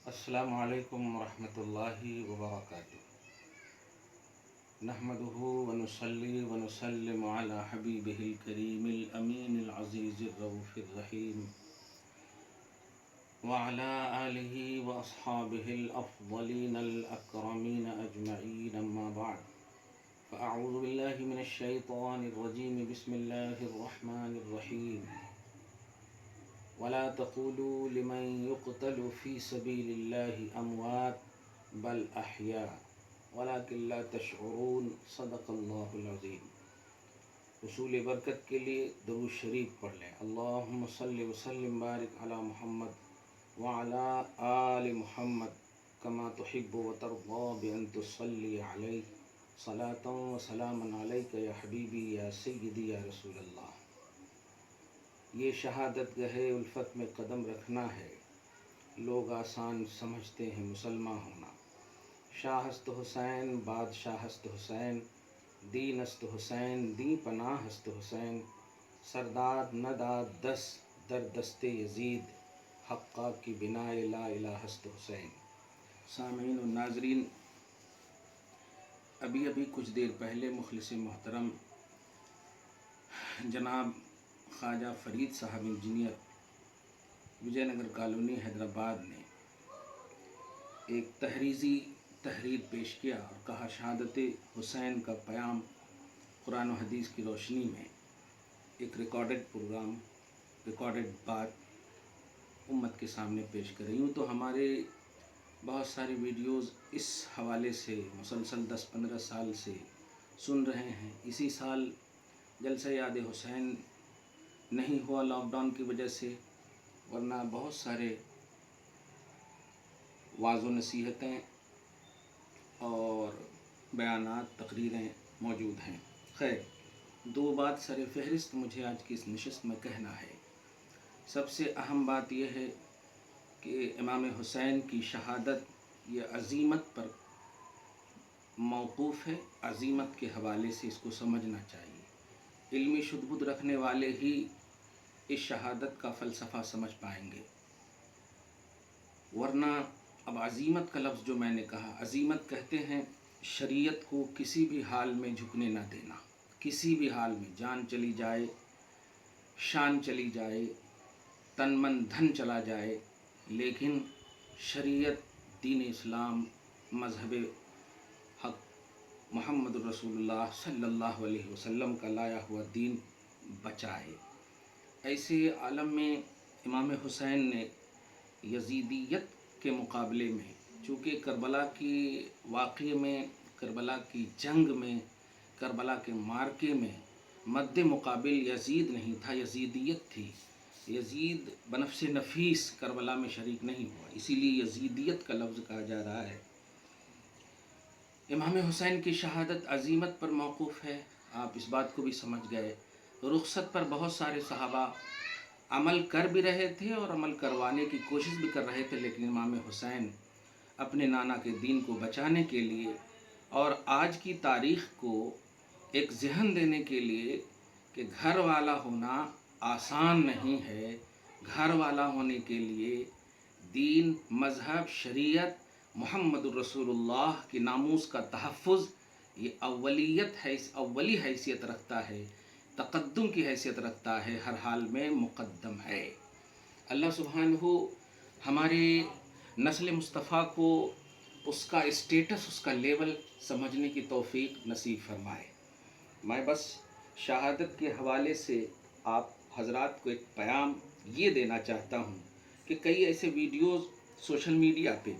السلام علیکم ورحمۃ اللہ وبرکاتہ۔ نحمده ونصلي ونسلم على حبیبہ الکریم الامین العزیز الرؤوف الرحیم وعلى آلہ واصحابہ الافضلین الاکرمین اجمعین، اما بعد فاعوذ باللہ من الشیطان الرجیم، بسم اللہ الرحمن الرحیم۔ ولا تقولوا لمن يقتل في سبيل الله أموات بل أحياء ولكن لا تشعرون، صدق اللہ العظیم۔ حصول برکت کے لیے درود شریف پڑھ لیں۔ اللہم صلی وسلم بارک علی محمد وعلی آل محمد کما تحب وترضى بأن تصلی علیہ صلاۃ وسلاما علیک یا حبیبی یا سیدی یا رسول اللہ۔ یہ شہادت گہے الفت میں قدم رکھنا ہے، لوگ آسان سمجھتے ہیں مسلمان ہونا۔ شاہ است حسین بادشاہ است حسین، دین است حسین دین پناہ است حسین، سرداد نداد دس در دست یزید، حقہ کی بنا لا الہ است حسین۔ سامعین و ناظرین، ابھی کچھ دیر پہلے مخلص محترم جناب خواجہ فرید صاحب انجینئر، وجے نگر کالونی حیدرآباد نے ایک تحریر پیش کیا اور کہا شہادت حسین کا پیام قرآن و حدیث کی روشنی میں ایک ریکارڈڈ بات امت کے سامنے پیش کر رہی ہوں۔ تو ہمارے بہت سارے ویڈیوز اس حوالے سے مسلسل 10-15 سال سے سن رہے ہیں۔ اسی سال جلسہ یاد حسین نہیں ہوا لاک ڈاؤن کی وجہ سے، ورنہ بہت سارے واعظ و نصیحتیں اور بیانات تقریریں موجود ہیں۔ خیر، دو بات سر فہرست مجھے آج کی اس نشست میں کہنا ہے۔ سب سے اہم بات یہ ہے کہ امام حسین کی شہادت یہ عزیمت پر موقوف ہے۔ عزیمت کے حوالے سے اس کو سمجھنا چاہیے۔ علمی شدبد رکھنے والے ہی اس شہادت کا فلسفہ سمجھ پائیں گے، ورنہ اب عزیمت کا لفظ جو میں نے کہا، عزیمت کہتے ہیں شریعت کو کسی بھی حال میں جھکنے نہ دینا، کسی بھی حال میں، جان چلی جائے، شان چلی جائے، تن من دھن چلا جائے، لیکن شریعت، دین اسلام، مذہب حق محمد الرسول اللہ صلی اللہ علیہ وسلم کا لایا ہوا دین بچائے۔ ایسے عالم میں امام حسین نے یزیدیت کے مقابلے میں، چونکہ کربلا کی واقعے میں، کربلا کی جنگ میں، کربلا کے معرکے میں مد مقابل یزید نہیں تھا، یزیدیت تھی۔ یزید بنفس نفیس کربلا میں شریک نہیں ہوا، اسی لیے یزیدیت کا لفظ کہا جا رہا ہے۔ امام حسین کی شہادت عزیمت پر موقوف ہے، آپ اس بات کو بھی سمجھ گئے۔ رخصت پر بہت سارے صحابہ عمل کر بھی رہے تھے اور عمل کروانے کی کوشش بھی کر رہے تھے، لیکن امام حسین اپنے نانا کے دین کو بچانے کے لیے اور آج کی تاریخ کو ایک ذہن دینے کے لیے کہ گھر والا ہونا آسان نہیں ہے، گھر والا ہونے کے لیے دین، مذہب، شریعت، محمد الرسول اللہ کی ناموس کا تحفظ یہ اولی حیثیت رکھتا ہے، تقدم کی حیثیت رکھتا ہے، ہر حال میں مقدم ہے۔ اللہ سبحانہ ہمارے نسل مصطفیٰ کو اس کا اسٹیٹس، اس کا لیول سمجھنے کی توفیق نصیب فرمائے۔ میں بس شہادت کے حوالے سے آپ حضرات کو ایک پیام یہ دینا چاہتا ہوں کہ کئی ایسے ویڈیوز سوشل میڈیا پہ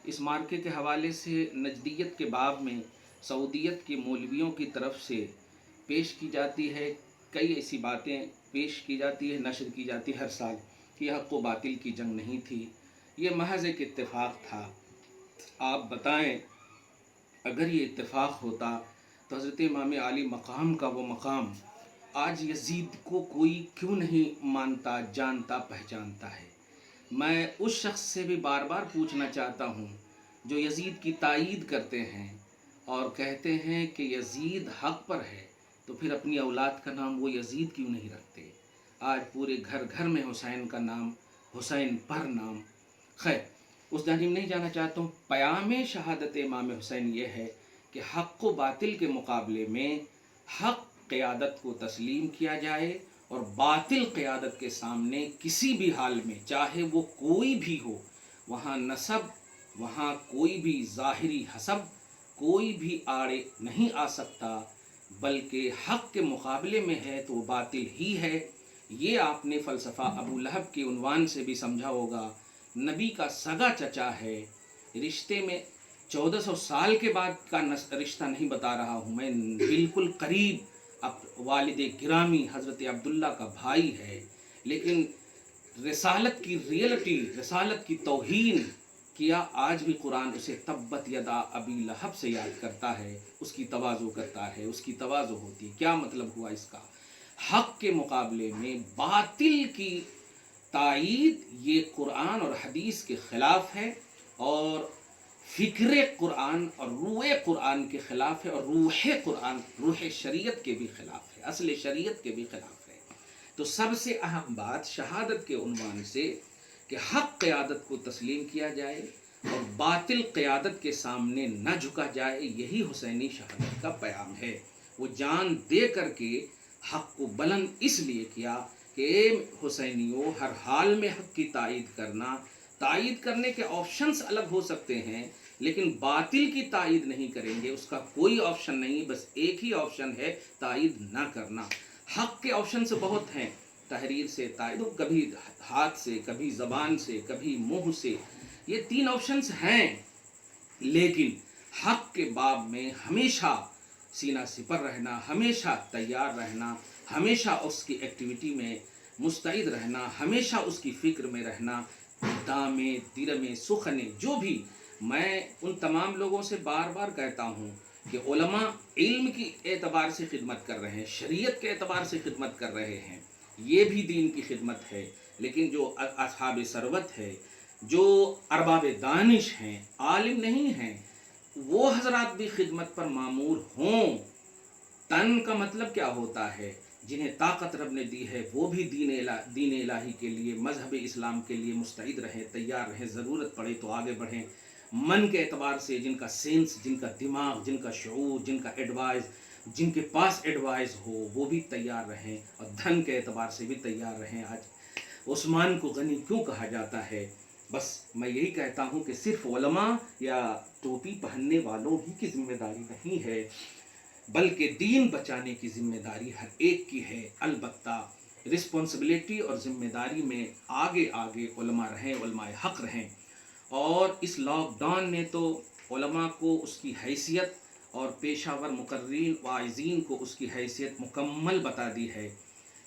اس مارکے کے حوالے سے نجدیت کے باب میں سعودیت کے مولویوں کی طرف سے پیش کی جاتی ہے، کئی ایسی باتیں پیش کی جاتی ہے، نشر کی جاتی ہے ہر سال کہ حق و باطل کی جنگ نہیں تھی، یہ محض ایک اتفاق تھا۔ آپ بتائیں اگر یہ اتفاق ہوتا تو حضرت امام عالی مقام کا وہ مقام آج یزید کو کوئی کیوں نہیں مانتا، جانتا، پہچانتا ہے؟ میں اس شخص سے بھی بار بار پوچھنا چاہتا ہوں جو یزید کی تائید کرتے ہیں اور کہتے ہیں کہ یزید حق پر ہے، تو پھر اپنی اولاد کا نام وہ یزید کیوں نہیں رکھتے؟ آج پورے گھر گھر میں حسین کا نام، حسین پر نام۔ خیر، उस जानिब नहीं जाना चाहता हूँ। क़याम शहादत इमाम हुसैन ये है कि हक़ व बातिल के मुकाबले में हक़ क़यादत को तस्लीम किया जाए और बातिल क़यादत के सामने किसी भी हाल में, चाहे वो कोई भी हो, वहाँ नसब, वहाँ कोई भी ज़ाहिरी हसब, कोई भी आड़े नहीं आ सकता, बल्कि हक़ के मुकाबले में है तो बातिल ही है। ये आपने फ़लसफ़ा अबू लहब के उन्वान से भी समझा होगा। नबी का सगा चचा है, रिश्ते में 1400 साल के बाद का रिश्ता नहीं बता रहा हूँ मैं, बिल्कुल करीब अब वालिद गिरामी हज़रत अब्दुल्ला का भाई है, लेकिन रिसालत की रियलिटी, रिसालत की तौहीन किया। आज भी कुरान उसे तब्बत यदा अबी लहब से याद करता है, उसकी तवाज़ु करता है, उसकी तवाज़ु होती। क्या मतलब हुआ इसका? हक़ के मुकाबले में बातिल की तायीद ये कुरान और हदीस के ख़िलाफ़ है, और फ़िक्र कुरान और रूह कुरान के ख़िलाफ़ है, और रूह कुरान रूह शरीयत के भी ख़िलाफ़ है, असल शरीयत के भी ख़िलाफ़ है। तो सबसे अहम बात शहादत के उन्वान से कि हक़ क़यादत को तस्लीम किया जाए और बातिल क़यादत के सामने न झुका जाए, यही हुसैनी शहादत का पैगाम है। वो जान दे करके हक़ को बुलंद इसलिए किया कि हुसैनियों, हर हाल में हक़ की तायीद करना, तायीद करने के ऑप्शंस अलग हो सकते हैं, लेकिन बातिल की तायीद नहीं करेंगे, उसका कोई ऑप्शन नहीं, बस एक ही ऑप्शन है, तायीद ना करना। हक़ के ऑप्शन से बहुत हैं, तहरीर से तायीद, कभी हाथ से, कभी ज़बान से, कभी मुँह से, ये 3 ऑप्शंस हैं, लेकिन हक़ के बाब में हमेशा सीना सिपर रहना, हमेशा तैयार रहना, हमेशा उसकी एक्टिविटी में मुस्तैद रहना, हमेशा उसकी फ़िक्र में रहना, दामे दिरमे सुखने, जो भी। मैं उन तमाम लोगों से बार बार कहता हूँ कि उलमा इल्म की एतबार से खिदमत कर रहे हैं, शरीयत के एतबार से खिदमत कर रहे हैं, ये भी दीन की खिदमत है, लेकिन जो असहाब सरवत है, जो अरबाब दानिश हैं, आलिम नहीं हैं, वो हजरात भी खिदमत पर मामूर हों। तन का मतलब क्या होता है? जिन्हें ताकत रब ने दी है वो भी दीन इलाही के लिए, मजहब इस्लाम के लिए मुस्तैद रहें, तैयार रहें, ज़रूरत पड़े तो आगे बढ़ें। मन के एतबार से जिनका सेंस, जिनका दिमाग, जिनका शऊर, जिनका एडवाइस, जिनके पास एडवाइस हो, वो भी तैयार रहें, और धन के एतबार से भी तैयार रहें। आज उस्मान को गनी क्यों कहा जाता है? बस मैं यही कहता हूँ कि सिर्फ उलमा या टोपी पहनने वालों ही की जिम्मेदारी नहीं है, बल्कि दीन बचाने की जिम्मेदारी हर एक की है। अलबत्ता रिस्पॉन्सिबिलिटी और ज़िम्मेदारी में आगे आगे उलमा रहें, उलमाए हक़ रहें। और इस लॉकडाउन ने तो उलमा को उसकी हैसियत और पेशावर मुकर्रीन वाइज़ीन को उसकी हैसियत मुकम्मल बता दी है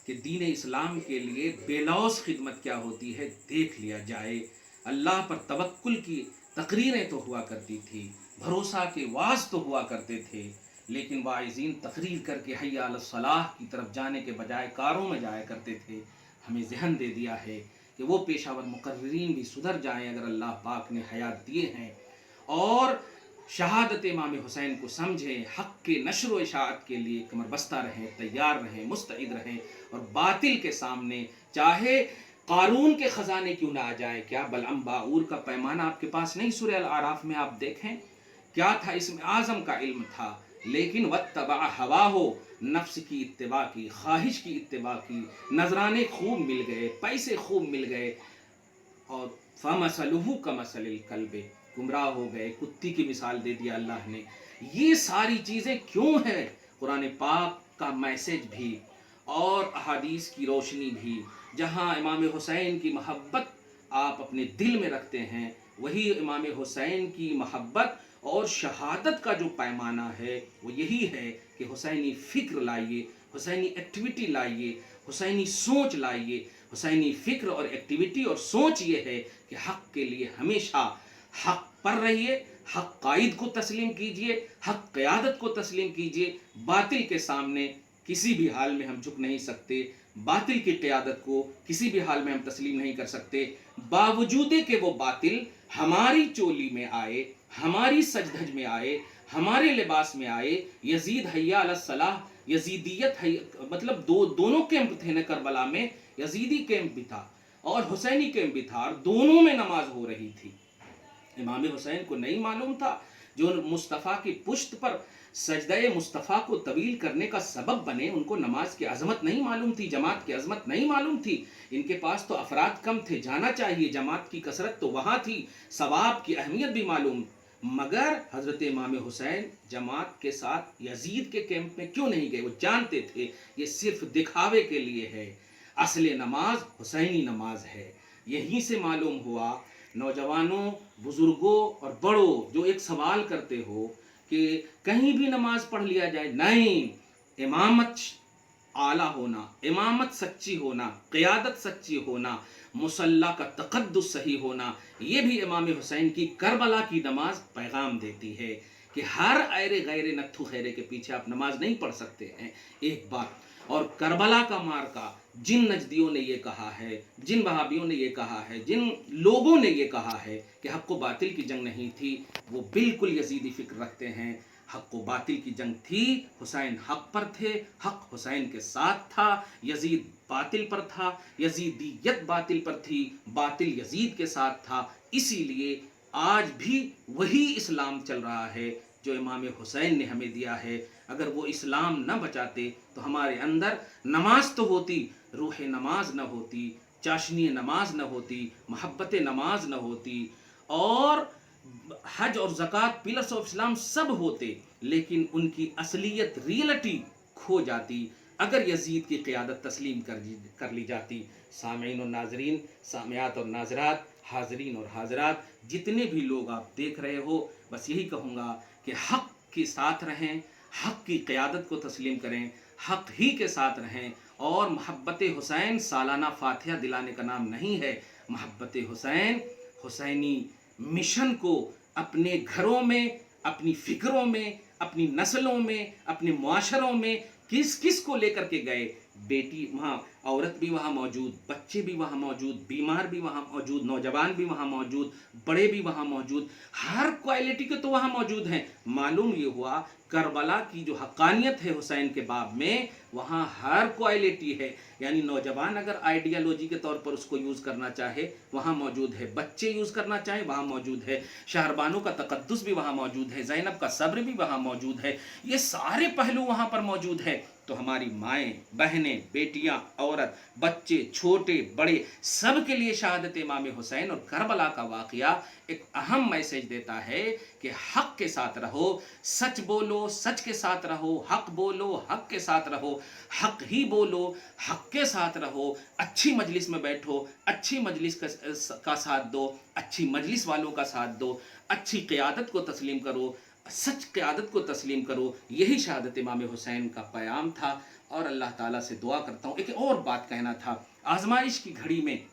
कि दीन इस्लाम के लिए बेलौस खिदमत क्या होती है देख लिया जाए। अल्लाह पर तवक्कुल की तकरीरें तो हुआ करती थी, भरोसा के वाज तो हुआ करते थे, लेकिन वाइज़ीन तकरीर करके हय्या अला सलाह की तरफ जाने के बजाय कारों में जाया करते थे। हमें ज़हन दे दिया है कि वो पेशावर मुकर्रीन भी सुधर जाएं अगर अल्लाह पाक ने हयात दिए हैं, और शहादत इमाम हुसैन को समझें, हक़ के नशर व इशाअत के लिए कमर बस्ता रहें, तैयार रहें, मुस्तैद रहें, और बातिल के सामने चाहे कारून के ख़जाने क्यों ना आ जाए। क्या बलअम बाऊर का पैमाना आपके पास नहीं? सूरह अल आराफ में आप देखें क्या था, इसमें आज़म का इल्म था, लेकिन वत्तबा हवा हो, नफ्स की इत्तिबा की, ख्वाहिश की इत्तिबा की, नजराने खूब मिल गए, पैसे खूब मिल गए, और फमसलुहु कमसलिल कल्बे, गुमराह हो गए, कुत्ती की मिसाल दे दिया अल्लाह ने। ये सारी चीज़ें क्यों है? कुरान पाक का मैसेज भी और अहादीस की रोशनी भी, जहाँ इमाम हुसैन की महब्बत आप अपने दिल में रखते हैं, वही इमाम हुसैन की महब्बत और शहादत का जो पैमाना है वो यही है कि हुसैनी फ़िक्र लाइए, हुसैनी एक्टिविटी लाइए, हुसैनी सोच लाइए। हुसैनी फ़िक्र और एक्टिविटी और सोच ये है कि हक़ के लिए हमेशा हक़ पर रहिए, हक़ कायद को तस्लीम कीजिए, हक़ क़यादत को तस्लीम कीजिए। बातिल के सामने किसी भी हाल में हम झुक नहीं सकते, बातिल की क़यादत को किसी भी हाल में हम तस्लीम नहीं कर सकते, बावजूद कि वो बातिल हमारी चोली में आए, हमारी सजधज में आए, हमारे लिबास में आए। यजीद हय्या अला सलाह, यजीदियत है, मतलब दोनों कैंप थे न करबला में, यजीदी कैंप भी था और हुसैनी कैंप भी था, और दोनों में नमाज हो रही थी। इमाम हुसैन को नहीं मालूम था जो मुस्तफ़ा की पुश्त पर सजदे मुस्तफ़ा को तवील करने का सबब बने, उनको नमाज की अजमत नहीं मालूम थी, जमात की अजमत नहीं मालूम थी। इनके पास तो अफराद कम थे, जाना चाहिए, जमात की कसरत तो वहाँ थी, सवाब की अहमियत भी मालूम। मगर हज़रत इमाम हुसैन जमात के साथ यजीद के कैंप में क्यों नहीं गए? वो जानते थे ये सिर्फ दिखावे के लिए है, असली नमाज हुसैनी नमाज है। यहीं से मालूम हुआ नौजवानों, बुजुर्गों और बड़ों जो एक सवाल करते हो कि कहीं भी नमाज पढ़ लिया जाए, नहीं, इमामत आला होना, इमामत सच्ची होना, क़ियादत सच्ची होना, मुसल्ला का तक़द्दुस सही होना, ये भी इमाम हुसैन की करबला की नमाज पैगाम देती है कि हर ऐरे गैरे नत्थु खैरे के पीछे आप नमाज नहीं पढ़ सकते हैं। एक बात। और करबला का मार्का, जिन नजदियों ने ये कहा है, जिन वहाबियों ने ये कहा है, जिन लोगों ने ये कहा है कि हक़ व बातिल की जंग नहीं थी, वो बिल्कुल यजीदी फ़िक्र रखते हैं। हक़ व बातिल की जंग थी, हुसैन हक़ पर थे, हक़ हुसैन के साथ था, यजीद बातिल पर था, यजीदियत बातिल पर थी, बातिल यजीद के साथ था। इसीलिए आज भी वही इस्लाम चल रहा है जो इमाम हुसैन ने हमें दिया है। अगर वो इस्लाम न बचाते तो हमारे अंदर नमाज तो होती, रूह नमाज न होती, चाशनी नमाज न होती, मोहब्बत नमाज न होती, और हज और ज़कात पिलर्स ऑफ इस्लाम सब होते, लेकिन उनकी असलियत रियलिटी खो जाती अगर यजीद की क़ियादत तस्लीम कर ली जाती। सामीन और नाजरीन, सामियात और नाजरात, हाजरीन और हाजरात, जितने भी लोग आप देख रहे हो, बस यही कहूँगा कि हक़ के साथ रहें, हक़ की क़ियादत को तस्लीम करें, हक़ ही के साथ रहें। और मोहब्बत हुसैन सालाना फातिहा दिलाने का नाम नहीं है। मोहब्बत हुसैन हुसैनी मिशन को अपने घरों में, अपनी फ़िक्रों में, अपनी नस्लों में, अपने मुआशरों में किस किस को लेकर के गए। बेटी वहाँ, औरत भी वहाँ मौजूद, बच्चे भी वहाँ मौजूद, बीमार भी वहाँ मौजूद, नौजवान भी वहाँ मौजूद, बड़े भी वहाँ मौजूद, हर क्वालिटी के तो वहाँ मौजूद हैं। मालूम ये हुआ करबला की जो हक़ानियत है हुसैन के बाब में, वहाँ हर क्वालिटी है। यानी नौजवान अगर आइडियालॉजी के तौर पर उसको यूज़ करना चाहे, वहाँ मौजूद है, बच्चे यूज़ करना चाहे, वहाँ मौजूद है, शहरबानों का तक़द्दुस भी वहाँ मौजूद है, ज़ैनब का सब्र भी वहाँ मौजूद है, ये सारे पहलू वहाँ पर मौजूद है। तो हमारी माएँ, बहनें, बेटियाँ, औरत, बच्चे, छोटे बड़े, सब के लिए शहादत इमाम हुसैन और करबला का वाक़या एक अहम मैसेज देता है कि हक़ के साथ रहो, सच बोलो, सच के साथ रहो, हक़ बोलो, हक़ के साथ रहो, हक़ ही बोलो, हक़ के साथ रहो, अच्छी मजलिस में बैठो, अच्छी मजलिस का साथ दो, अच्छी मजलिस वालों का साथ दो, अच्छी क़ियादत को तस्लीम करो, सच क़ियादत को तस्लीम करो। यही शहादत इमाम हुसैन का पैगाम था। और अल्लाह ताला से दुआ करता हूँ, एक और बात कहना था, आजमाइश की घड़ी में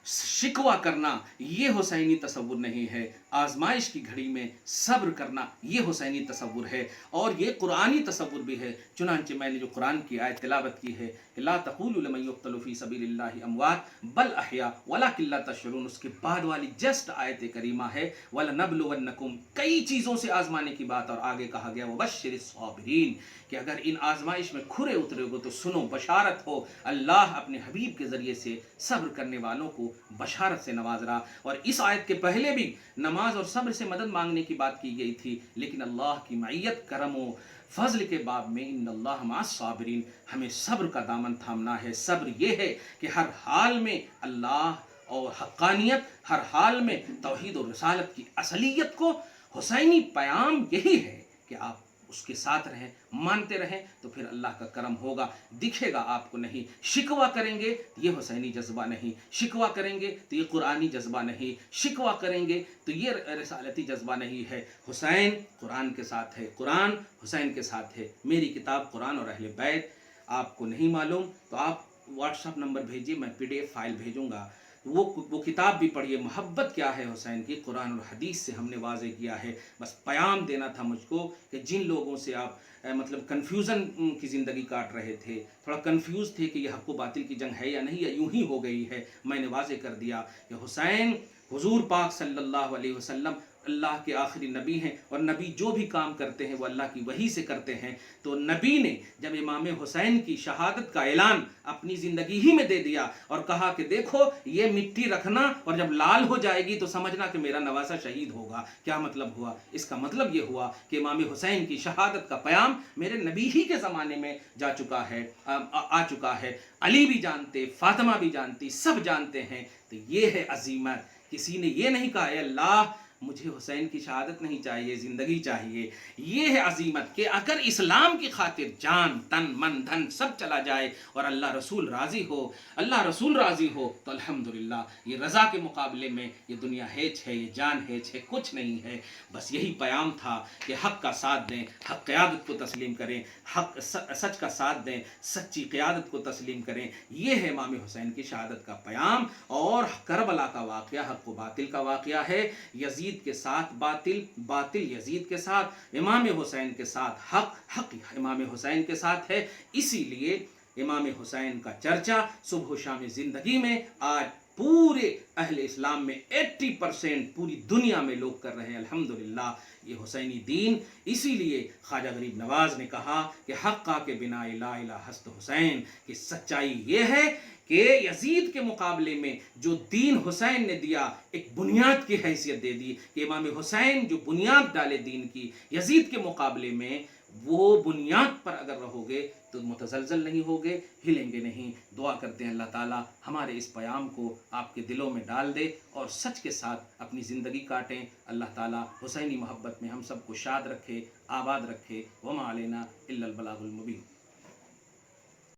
शिकवा करना ये हुसैनी तसव्वुर नहीं है, आजमाइश की घड़ी में सब्र करना ये हुसैनी तसव्वुर है, और ये कुरानी तसव्वुर भी है। चुनांचे मैंने जो कुरान की आयत तिलावत की है कि ला तक़ूलू लिमन युक़्तलू फ़ी सबीलिल्लाहि अमवात बल अहया वलाकिन ला तशऊरून, उसके बाद वाली जस्ट आयत करीमा है वलनब्लुवन्नकुम, कई चीज़ों से आजमाने की बात, और आगे कहा गया वबश्शिरिस साबिरीन, कि अगर इन आजमाइश में खुरे उतरोगे तो सुनो, बशारत हो, अल्लाह अपने हबीब के ज़रिए से सब्र करने वालों को बशारत से नवाज रहा। और इस आयत के पहले भी नमाज और सब्र से मदद मांगने की बात की गई थी, लेकिन अल्लाह की मईयत, करम व फजल के बाब में इन्नल्लाह मअस साबिरीन, हमें सब्र का दामन थामना है। सब्र ये है कि हर हाल में अल्लाह और हक़ानियत, हर हाल में तौहीद और रिसालत की असलियत को, हुसैनी पैगाम यही है कि आप उसके साथ रहें, मानते रहें, तो फिर अल्लाह का करम होगा, दिखेगा आपको नहीं। शिकवा करेंगे तो ये हुसैनी जज्बा नहीं, शिकवा करेंगे तो ये कुरानी जज्बा नहीं, शिकवा करेंगे तो ये रिसालती जज्बा नहीं है। हुसैन कुरान के साथ है, कुरान हुसैन के साथ है। मेरी किताब कुरान और अहले बैत आपको नहीं मालूम तो आप व्हाट्सअप नंबर भेजिए, मैं PDF फाइल भेजूँगा, वो किताब भी पढ़िए। मोहब्बत क्या है हुसैन की, कुरान और हदीस से हमने वाज़े किया है। बस पैगाम देना था मुझको कि जिन लोगों से आप मतलब कन्फ्यूज़न की ज़िंदगी काट रहे थे, थोड़ा कन्फ्यूज़ थे कि यह हक़ व बातिल की जंग है या नहीं, या यूं ही हो गई है, मैंने वाज़े कर दिया कि हुसैन हुज़ूर पाक सल्लल्लाहु अलैहि वसल्लम اللہ کے آخری نبی ہیں اور نبی جو بھی کام کرتے ہیں وہ اللہ کی وحی سے کرتے ہیں. تو نبی نے جب امام حسین کی شہادت کا اعلان اپنی زندگی ہی میں دے دیا اور کہا کہ دیکھو یہ مٹی رکھنا اور جب لال ہو جائے گی تو سمجھنا کہ میرا نواسہ شہید ہوگا. کیا مطلب ہوا؟ اس کا مطلب یہ ہوا کہ امام حسین کی شہادت کا پیام میرے نبی ہی کے زمانے میں جا چکا ہے، آ چکا ہے. علی بھی جانتے، فاطمہ بھی جانتی، سب جانتے ہیں. تو یہ ہے عظیمت. کسی نے یہ نہیں کہا اے اللہ مجھے حسین کی شہادت نہیں چاہیے، زندگی چاہیے. یہ ہے عظیمت کہ اگر اسلام کی خاطر جان، تن، من، دھن سب چلا جائے اور اللہ رسول راضی ہو، اللہ رسول راضی ہو تو الحمدللہ یہ رضا کے مقابلے میں یہ دنیا ہیچ ہے، یہ جان ہیچ ہے، کچھ نہیں ہے. بس یہی پیام تھا کہ حق کا ساتھ دیں، حق قیادت کو تسلیم کریں، حق سچ کا ساتھ دیں، سچی قیادت کو تسلیم کریں. یہ ہے امام حسین کی شہادت کا پیام. اور کربلا کا واقعہ حق و باطل کا واقعہ ہے. یزید کے ساتھ باطل، باطل یزید کے ساتھ، امام حسین کے ساتھ حق، حق امام حسین کے ساتھ ہے. اسی لیے امام حسین کا چرچا صبح و شام زندگی میں آج پورے اہل اسلام میں 80% پوری دنیا میں لوگ کر رہے ہیں. الحمدللہ یہ حسینی دین. اسی لیے خواجہ غریب نواز نے کہا کہ حقہ کے بنا لا الہ ہست حسین، کہ سچائی یہ ہے کہ یزید کے مقابلے میں جو دین حسین نے دیا ایک بنیاد کی حیثیت دے دی، کہ امام حسین جو بنیاد ڈالے دین کی یزید کے مقابلے میں، وہ بنیاد پر اگر رہو گے تو متزلزل نہیں ہوگے، ہلیں گے نہیں. دعا کرتے ہیں اللہ تعالیٰ ہمارے اس پیام کو آپ کے دلوں میں ڈال دے اور سچ کے ساتھ اپنی زندگی کاٹیں. اللہ تعالیٰ حسینی محبت میں ہم سب کو شاد رکھے، آباد رکھے. وما علینا الا البلاغ المبین.